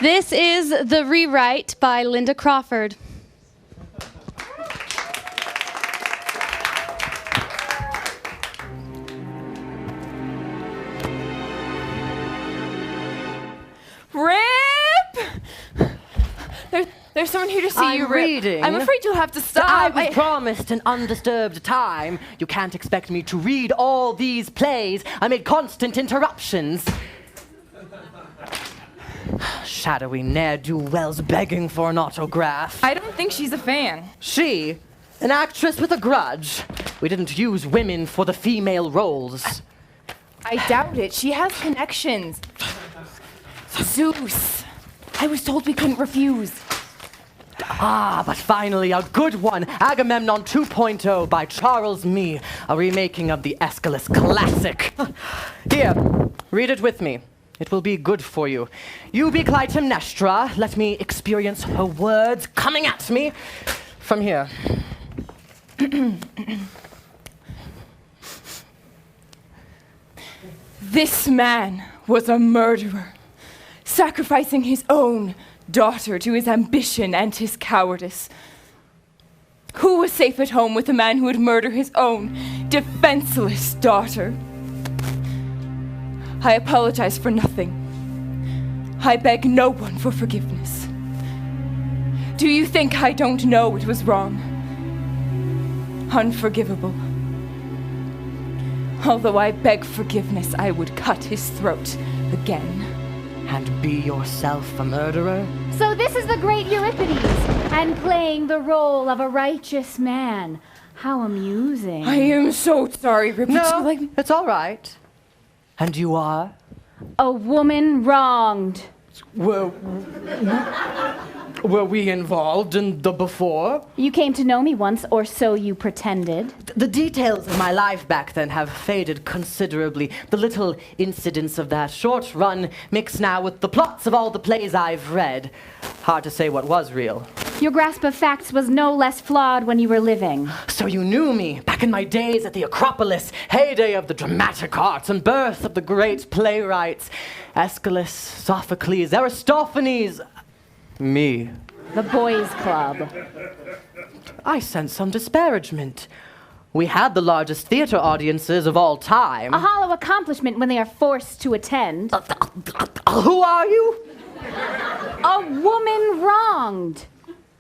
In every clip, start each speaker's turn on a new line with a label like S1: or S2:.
S1: This is The Rewrite by Lynda Crawford.
S2: There's someone here to see you, Rip.
S3: Reading.
S2: I'm afraid you'll have to stop.
S3: I was promised an undisturbed time. You can't expect me to read all these plays amid constant interruptions. Shadowy ne'er-do-wells begging for an autograph.
S2: I don't think she's a fan.
S3: She, an actress with a grudge. We didn't use women for the female roles.
S2: I doubt it. She has connections. Zeus. I was told we couldn't refuse.
S3: Ah, but finally, a good one. Agamemnon 2.0 by Charles Mee, a remaking of the Aeschylus classic. Here, read it with me. It will be good for you. You be Clytemnestra. Let me experience her words coming at me from here.
S2: This man was a murderer, sacrificing his own daughter to his ambition and his cowardice. Who was safe at home with a man who would murder his own defenseless daughter? I apologize for nothing. I beg no one for forgiveness. Do you think I don't know it was wrong? Unforgivable. Although I beg forgiveness, I would cut his throat again.
S3: And be yourself a murderer?
S4: So this is the great Euripides, and playing the role of a righteous man. How amusing.
S2: I am so sorry, Rip.
S3: No, it's all right. And you are?
S4: A woman wronged.
S3: Were we involved in the before?
S4: You came to know me once, or so you pretended.
S3: The details of my life back then have faded considerably. The little incidents of that short run mix now with the plots of all the plays I've read. Hard to say what was real.
S4: Your grasp of facts was no less flawed when you were living.
S3: So you knew me back in my days at the Acropolis, heyday of the dramatic arts and birth of the great playwrights. Aeschylus, Sophocles, Aristophanes. Me.
S4: The boys' club.
S3: I sense some disparagement. We had the largest theater audiences of all time.
S4: A hollow accomplishment when they are forced to attend.
S3: Who are you?
S4: A woman wronged.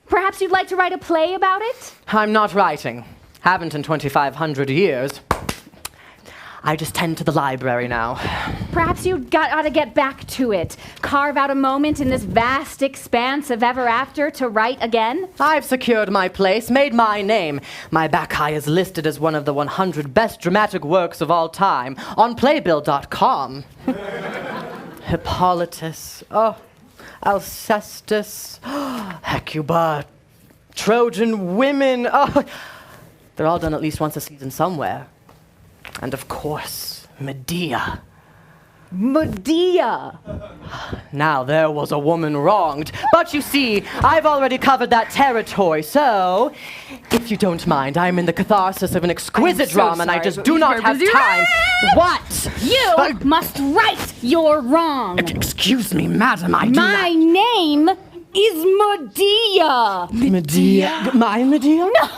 S4: Perhaps you'd like to write a play about it?
S3: I'm not writing. Haven't in 2,500 years. I just tend to the library now.
S4: Perhaps you ought to get back to it. Carve out a moment in this vast expanse of ever after to write again.
S3: I've secured my place, made my name. My Bacchae is listed as one of the 100 best dramatic works of all time on Playbill.com. Hippolytus, Alcestis, Hecuba, Trojan women. They're all done at least once a season somewhere. And of course, Medea.
S4: Medea!
S3: Now there was a woman wronged. But you see, I've already covered that territory, so if you don't mind, I'm in the catharsis of an exquisite drama, and I just do not have time. What?
S4: You must right your wrong.
S3: Excuse me, madam, I do not...
S4: My name is Medea.
S3: Medea? My Medea?
S4: No.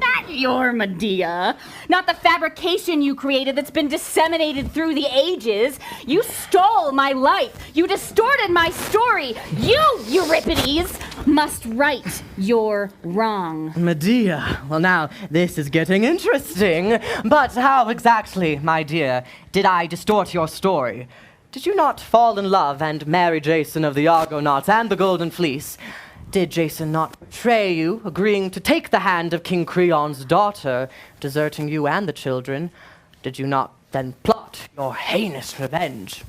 S4: Not your Medea. Not the fabrication you created that's been disseminated through the ages. You stole my life. You distorted my story. You, Euripides, must right your wrong.
S3: Medea. Well, now, this is getting interesting. But how exactly, my dear, did I distort your story? Did you not fall in love and marry Jason of the Argonauts and the Golden Fleece? Did Jason not betray you, agreeing to take the hand of King Creon's daughter, deserting you and the children? Did you not then plot your heinous revenge?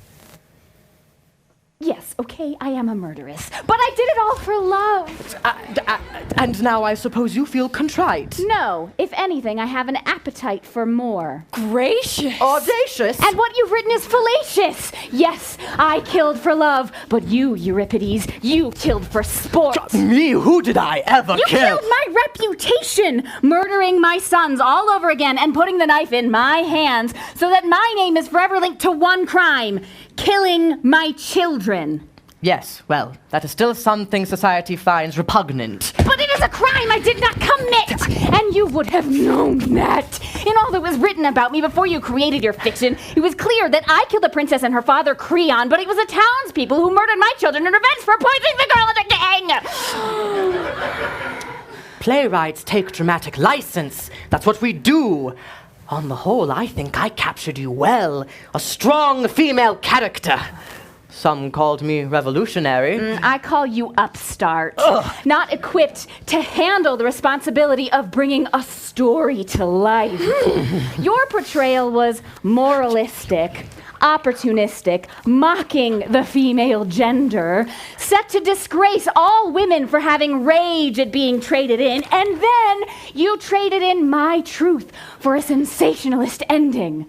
S4: Yes, okay, I am a murderess, but I did it all for love.
S3: And now I suppose you feel contrite.
S4: No, if anything, I have an appetite for more.
S2: Gracious.
S3: Audacious.
S4: And what you've written is fallacious. Yes, I killed for love, but you, Euripides, you killed for sport.
S3: Me? Who did I ever kill?
S4: You killed my reputation, murdering my sons all over again and putting the knife in my hands so that my name is forever linked to one crime, killing my children.
S3: Yes, well, that is still something society finds repugnant.
S4: But it is a crime I did not commit! And you would have known that. In all that was written about me before you created your fiction, it was clear that I killed the princess and her father, Creon, but it was the townspeople who murdered my children in revenge for poisoning the girl in the gang!
S3: Playwrights take dramatic license. That's what we do. On the whole, I think I captured you well. A strong female character. Some called me revolutionary.
S4: I call you upstart.
S3: Ugh.
S4: Not equipped to handle the responsibility of bringing a story to life. Your portrayal was moralistic, opportunistic, mocking the female gender, set to disgrace all women for having rage at being traded in, and then you traded in my truth for a sensationalist ending.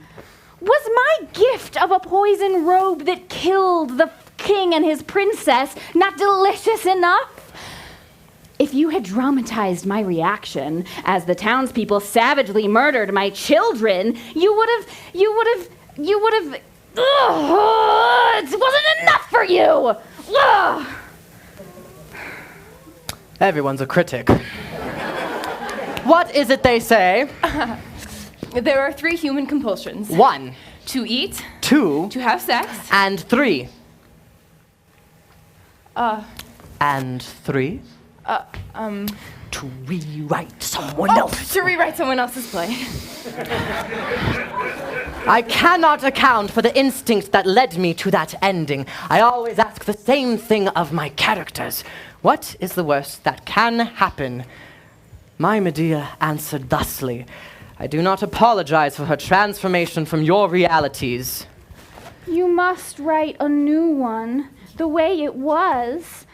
S4: Was my gift of a poison robe that killed the king and his princess not delicious enough? If you had dramatized my reaction as the townspeople savagely murdered my children, you would have. It wasn't enough for you! Ugh.
S3: Everyone's a critic. What is it they say?
S2: There are 3 human compulsions.
S3: 1,
S2: To eat,
S3: 2,
S2: to have sex,
S3: and 3. And 3? To rewrite someone else.
S2: to rewrite someone else's play.
S3: I cannot account for the instinct that led me to that ending. I always ask the same thing of my characters. What is the worst that can happen? My Medea answered thusly. I do not apologize for her transformation from your realities.
S4: You must write a new one, the way it was.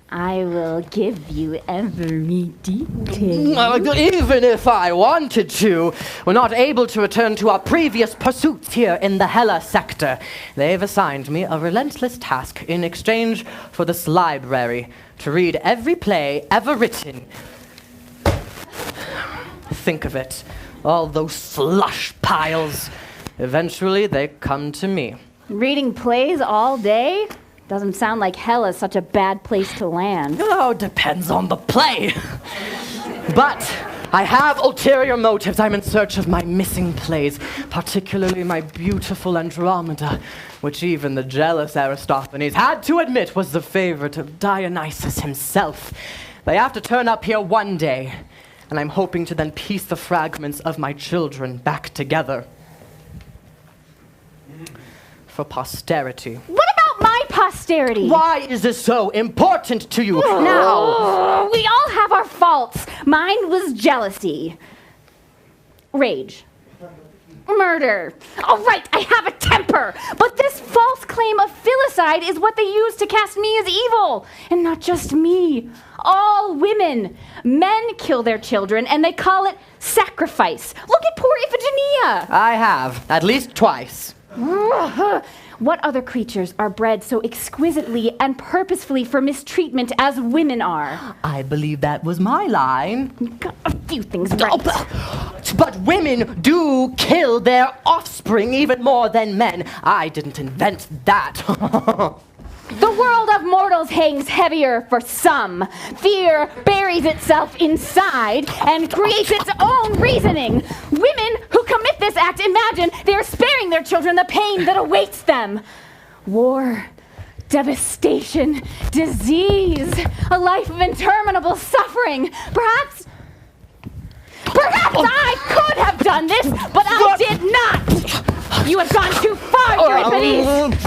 S4: I will give you every detail.
S3: Even if I wanted to, we're not able to return to our previous pursuits here in the Hella sector. They've assigned me a relentless task in exchange for this library, to read every play ever written. Think of it. All those slush piles. Eventually, they come to me.
S4: Reading plays all day? Doesn't sound like hell is such a bad place to land.
S3: Oh, depends on the play. But I have ulterior motives. I'm in search of my missing plays, particularly my beautiful Andromeda, which even the jealous Aristophanes had to admit was the favorite of Dionysus himself. They have to turn up here one day, and I'm hoping to then piece the fragments of my children back together. For posterity.
S4: What about my posterity?
S3: Why is this so important to you now?
S4: We all have our faults. Mine was jealousy. Rage. Murder. All right, I have a temper. But this false claim of filicide is what they use to cast me as evil. And not just me. All women. Men kill their children, and they call it sacrifice. Look at poor Iphigenia.
S3: I have, at least twice.
S4: What other creatures are bred so exquisitely and purposefully for mistreatment as women are?
S3: I believe that was my line.
S4: You got a few things right.
S3: But women do kill their offspring even more than men. I didn't invent that.
S4: The world of mortals hangs heavier for some. Fear buries itself inside and creates its own reasoning. Women who commit this act imagine they are sparing their children the pain that awaits them. War, devastation, disease, a life of interminable suffering. Perhaps I could have done this, but I did not. You have gone too far, Euripides.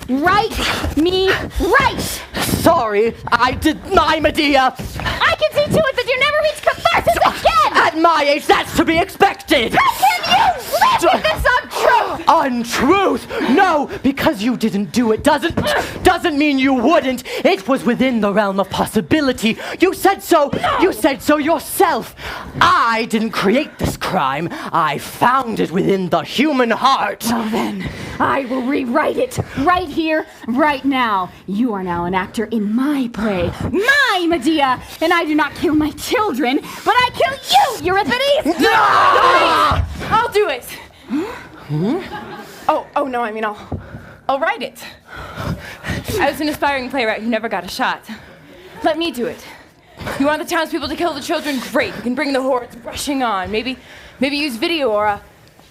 S4: Right me right!
S3: Sorry, I did my Medea.
S4: I can see to it that you never reach catharsis again!
S3: At my age, that's to be expected.
S4: How can you live with this untruth?
S3: Untruth? No, because you didn't do it doesn't mean you wouldn't. It was within the realm of possibility. You said so. No. You said so yourself. I didn't create this crime. I found it within the human heart.
S4: Well then, I will rewrite it right here, right now. You are now an actor in my play, my Medea, and I do not kill my children, but I kill you, Euripides!
S2: No! I'll do it. Oh no, I mean I'll write it. I was an aspiring playwright who never got a shot. Let me do it. You want the townspeople to kill the children? Great. We can bring the hordes rushing on. Maybe use video or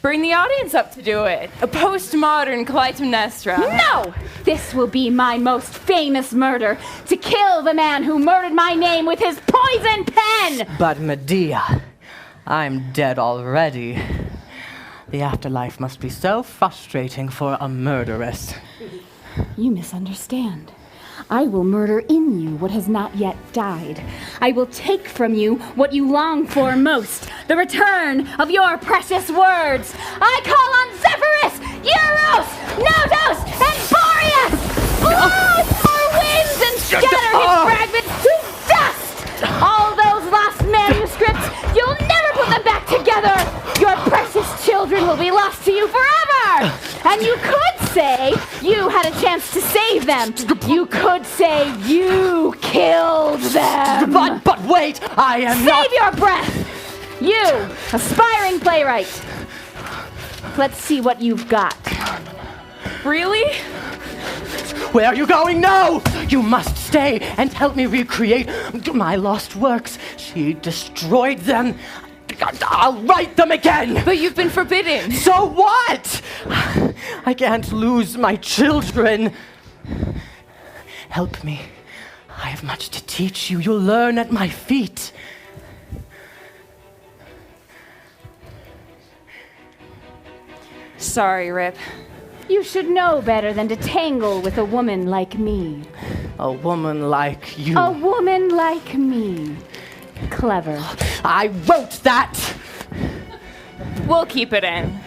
S2: bring the audience up to do it. A postmodern Clytemnestra.
S4: No! This will be my most famous murder, to kill the man who murdered my name with his poison pen!
S3: But Medea, I'm dead already. The afterlife must be so frustrating for a murderess.
S4: You misunderstand. I will murder in you what has not yet died. I will take from you what you long for most, the return of your precious words. I call on Zephyrus, Euros, Nodos, and Boreas! Blow your winds and scatter his fragments to dust! All those lost manuscripts, you'll never put them back together! Your precious children will be lost to you forever! And you could say you had a chance to save them. You could say you killed them.
S3: But wait, I am not...
S4: Save your breath! You, aspiring playwright. Let's see what you've got.
S2: Really?
S3: Where are you going? No! You must stay and help me recreate my lost works. She destroyed them. I'll write them again!
S2: But you've been forbidden.
S3: So what? I can't lose my children. Help me. I have much to teach you. You'll learn at my feet.
S2: Sorry, Rip.
S4: You should know better than to tangle with a woman like me.
S3: A woman like you.
S4: A woman like me. Clever.
S3: I wrote that!
S2: We'll keep it in.